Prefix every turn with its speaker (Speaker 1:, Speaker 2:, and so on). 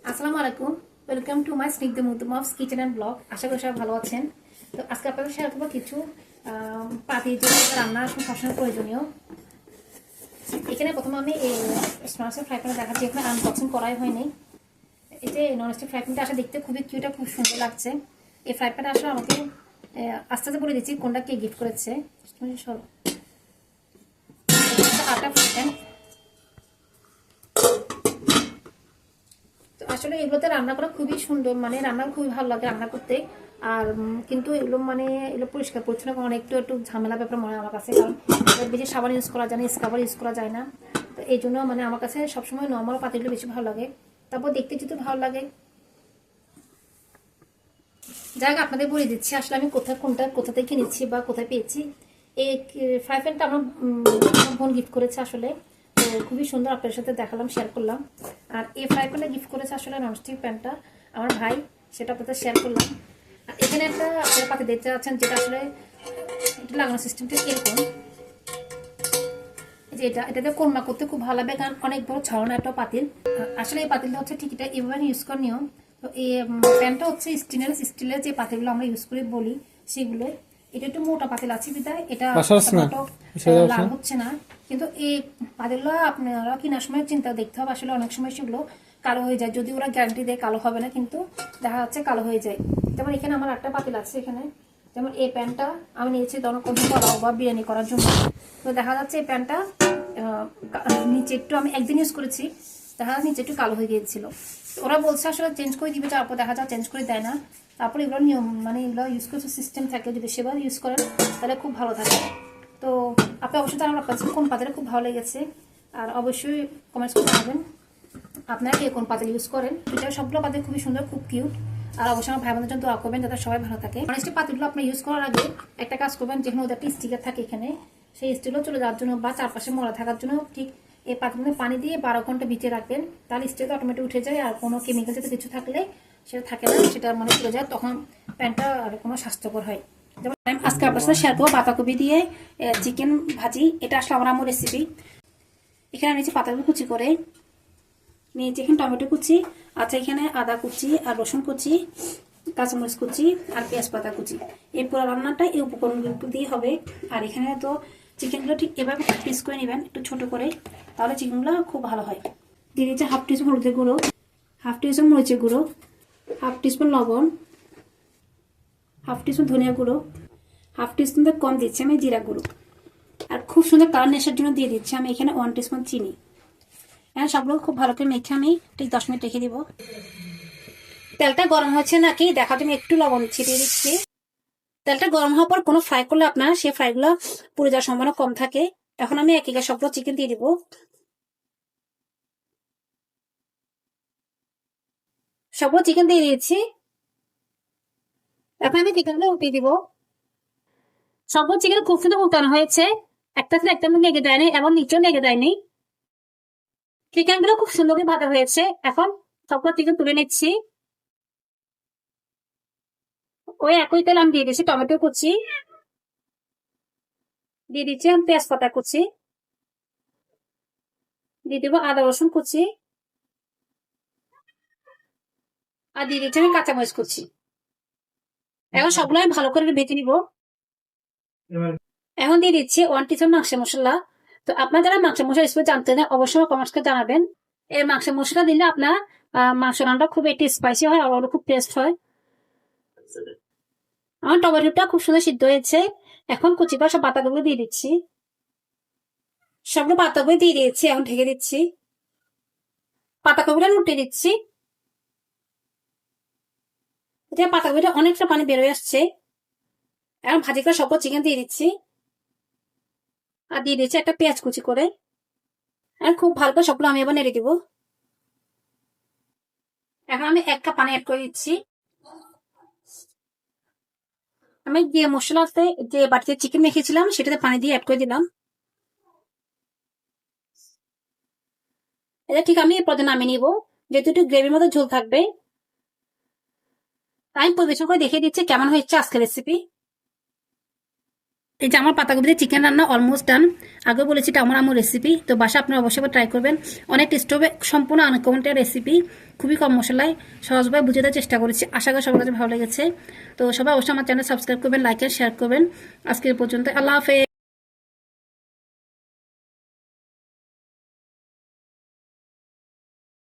Speaker 1: আসসালামু আলাইকুম। Welcome to my স্নিগ্ধ মুতুমফস কিচেন অ্যান্ড ব্লগ। আশা করি সবাই ভালো আছেন। তো আজকে আপনাদের শেয়ার করবো কিছু পাতি যে রান্না এখন সবসময় প্রয়োজনীয়। এখানে প্রথমে আমি এই ননস্টিক ফ্রাই প্যানে দেখাচ্ছি। এখানে আনবক্সিং করাই হয়নি। এই যে ননস্টিক ফ্রাই প্যানটা আসলে দেখতে খুবই কিউট, খুব সুন্দর লাগছে। এই ফ্রাই প্যানটা আসলে আমাকে আস্তে আস্তে বলে দিচ্ছি কোনটা কে গিফট করেছে। আটা ফ্রাই প্যান। তো আসলে এগুলোতে রান্না করা খুবই সুন্দর, মানে রান্না খুবই ভালো লাগে রান্না করতে। আর কিন্তু এগুলো এগুলো পরিষ্কার পরিচ্ছন্ন করা একটু একটু ঝামেলা ব্যাপার মনে হয় আমার কাছে, কারণ বেশি সাবান ইউজ করা যায় না, স্ক্রাবার ইউজ করা যায় না। তো এই জন্য আমার কাছে সবসময় নর্মাল পাতিলগুলো বেশি ভালো লাগে। তারপর দেখতে যেহেতু ভালো লাগে, যাই হোক আপনাদের বলে দিচ্ছি আসলে আমি কোথা থেকে কিনেছি বা কোথায় পেয়েছি। এই ফ্রাই প্যানটা আমার বোন গিফট করেছে আসলে। তো খুবই সুন্দর, আপনাদের সাথে দেখালাম, শেয়ার করলাম। আর এই ফ্রাই প্যানটা গিফট করেছে আসলে ননস্টিক প্যানটা আমার ভাই, সেটা আপনাদের শেয়ার করলাম। আর এখানে একটা আপনারা পাতি দেখতে পাচ্ছেন, যেটা আসলে এটা লাগানো সিস্টেমটা এরকম, যে এটাতে কোরমা করতে খুব ভালো লাগবে, কারণ অনেক বড় ছড়ানো একটা পাতিল। আসলে এই পাতিলটা হচ্ছে ঠিক এটা এভাবে ইউজ করার নিয়ম। তো এই প্যানটা হচ্ছে স্টিলের যে পাতিলগুলো আমরা ইউজ করে বলি সেগুলো। এটা একটু মোটা পাতিল আছে বিধায় এটা লাল হচ্ছে না। কিন্তু এই পাতিলগুলো আপনারা কেনার সময় চিন্তা দেখতে হবে, আসলে অনেক সময় সেগুলো কালো হয়ে যায়। যদি ওরা গ্যারান্টি দেয় কালো হবে না, কিন্তু দেখা যাচ্ছে কালো হয়ে যায়। যেমন এখানে আমার একটা পাতিল আছে এখানে, যেমন এই প্যানটা আমি নিয়েছি দনকন্দ পোলাও বা বিরিয়ানি করার জন্য। তো দেখা যাচ্ছে এই প্যানটা নিচে একটু আমি একদিন ইউজ করেছি, দেখা যাচ্ছে নিচে একটু কালো হয়ে গিয়েছিল। ওরা বলছে আসলে চেঞ্জ করে দিবে, তারপর দেখা যায় চেঞ্জ করে দেয় না। তারপরে এগুলো নিয়ম, এগুলো ইউজ করতে সিস্টেম থাকে, যদি সেবার ইউজ করেন তাহলে খুব ভালো থাকে। তো আপনি অবশ্যই জানাবেন আপনার কাছে কোন পাতিলটা খুব ভালো লেগেছে, আর অবশ্যই কমেন্টস করে জানাবেন আপনারা কে কোন পাতিল ইউজ করেন। এটা সবগুলো পাতিল খুবই সুন্দর, খুব কিউট। আর অবশ্যই আমার ভাই বোনদের জন্য দোয়া করবেন যাতে সবাই ভালো থাকে। অনেস্টলি পাতিলগুলো আপনি ইউজ করার আগে একটা কাজ করবেন, যেখানে ওদের একটা স্টিকার থাকে এখানে, সেই স্টিলও চলে যাওয়ার জন্য বা চারপাশে ময়লা থাকার জন্য ঠিক এই পাতিলগুলো পানি দিয়ে 12 ঘন্টা ভিজিয়ে রাখবেন। তাহলে স্টিল অটোমেটিক উঠে যায়, আর কোনো কেমিক্যাল জাতীয় কিছু থাকলে সেটা থাকে না, সেটা চলে যায়, তখন প্যানটা আর কোনো স্বাস্থ্যকর হয়। যেমন আজকে আপনার সাথে শেয়ার করবো বাঁধাকপি দিয়ে চিকেন ভাজি। এটা আসলে আমার রেসিপি। এখানে আমি পাতাকপি কুচি করে নিয়েছি, এখানে টমেটো কুচি আছে, এখানে আদা কুচি আর রসুন কুচি, কাঁচামরিচ কুচি আর পেঁয়াজ পাতা কুচি। এই পুরো রান্নাটা এই উপকরণগুলো দিয়ে হবে। আর এখানে তো চিকেনগুলো ঠিক এভাবে পিস করে নেবেন একটু ছোট করে, তাহলে চিকেনগুলো খুব ভালো হয়। দিয়ে দিচ্ছে হাফ টিস্পুন হলুদের গুঁড়ো, হাফ টিস্পুন মরিচের গুঁড়ো, হাফ টিস্পুন লবণ, হাফ টিস্পুন ধনিয়া গুঁড়ো, হাফ টিস্পুন কম দিচ্ছি আমি জিরা গুঁড়ো। আর খুব সুন্দর কালার নেশার জন্য দিয়ে দিচ্ছি আমি এখানে 1 টিস্পুন চিনি। এখন সবগুলো খুব ভালো করে মেখে আমি ঠিক 10 মিনিট রেখে দিব। তেলটা গরম হচ্ছে নাকি দেখার জন্য একটু লবণ ছিটিয়ে দিচ্ছি। তেলটা গরম হওয়ার পর কোনো ফ্রাই করলে আপনার সেই ফ্রাইগুলো পুড়ে যাওয়ার সম্ভাবনা কম থাকে। এখন আমি এক একা সবগুলো চিকেন দিয়ে দিব। সবগুলো চিকেন দিয়ে দিয়েছি। এখন আমি চিকেনগুলো উঠিয়ে দিব। সবগুলো চিকেন খুব সুন্দর উল্টানো হয়েছে, একটা থেকে একটা লেগে দেয়নি এবং নিচেও লেগে দেয়নি। চিকেনগুলো খুব সুন্দর করে ভাজা হয়েছে। এখন সবগুলো চিকেন তুলে নিচ্ছি। ওই একই তেল আমি দিয়ে দিচ্ছি টমেটো কুচি, দিয়ে দিচ্ছি আমি পেঁয়াজ পাতা কুচি, দিয়ে দেবো আদা রসুন কুচি, আর দিয়ে দিচ্ছি আমি কাঁচামরিচ কুচি। এখন সবগুলো আমি ভালো করে ভেজে নিব। এখন দিয়ে দিচ্ছি 1 টিস্পুন মাংস মশলা। তো আপনার যারা মাংস মশলা রেসিপি জানতে না অবশ্যই কমেন্টস করে জানাবেন। এই মাংস মশলা দিলে আপনার মাংস রান্নাটা খুব একটু স্পাইসি হয় আর খুব টেস্ট হয়। আমার টমেটোটা খুব সুন্দর সিদ্ধ হয়েছে। এখন কুচি করা সব পাতাগুলো দিয়ে দিচ্ছি। সবগুলো পাতাগুলো দিয়ে দিয়েছি, এখন ঢেকে দিচ্ছি। পাতাকপিটা উল্টে দিচ্ছি। পাতাকপিটা অনেকটা পানি বেরোয় আসছে। এখন ভাজি করে সবগুলো চিকেন দিয়ে দিচ্ছি, আর দিয়ে দিচ্ছি একটা পেঁয়াজ কুচি করে। আর খুব ভালো করে সবগুলো আমি এবার নেড়ে দিব। এখন আমি 1 কাপ পানি অ্যাড করে দিচ্ছি। আমি যে মশলাতে যে বাটিতে চিকেন মেখেছিলাম সেটাতে পানি দিয়ে অ্যাড করে দিলাম। এটা ঠিক আমি এরপর নামিয়ে নিব, যেহেতু একটু গ্রেভির মতো ঝোল থাকবে। আমি পরিবেশন করে দেখিয়ে দিচ্ছি কেমন হয়েছে আজকের রেসিপি। এই যে আমার পাতাকপি দিয়ে চিকেন রান্না অলমোস্ট ডান। আগে বলেছি এটা আমার রেসিপি, তো বাসা আপনারা অবশ্যই ট্রাই করবেন। অনেক টেস্ট হবে, সম্পূর্ণ আনকমন রেসিপি, খুবই কম মশলায় সহজভাবে বুঝে দেওয়ার চেষ্টা করেছি। আশা করি সবার কাছে ভালো লেগেছে। তো সবাই অবশ্যই আমার চ্যানেল সাবস্ক্রাইব করবেন, লাইক আর শেয়ার করবেন। আজকের পর্যন্ত, আল্লাহ হাফেজ।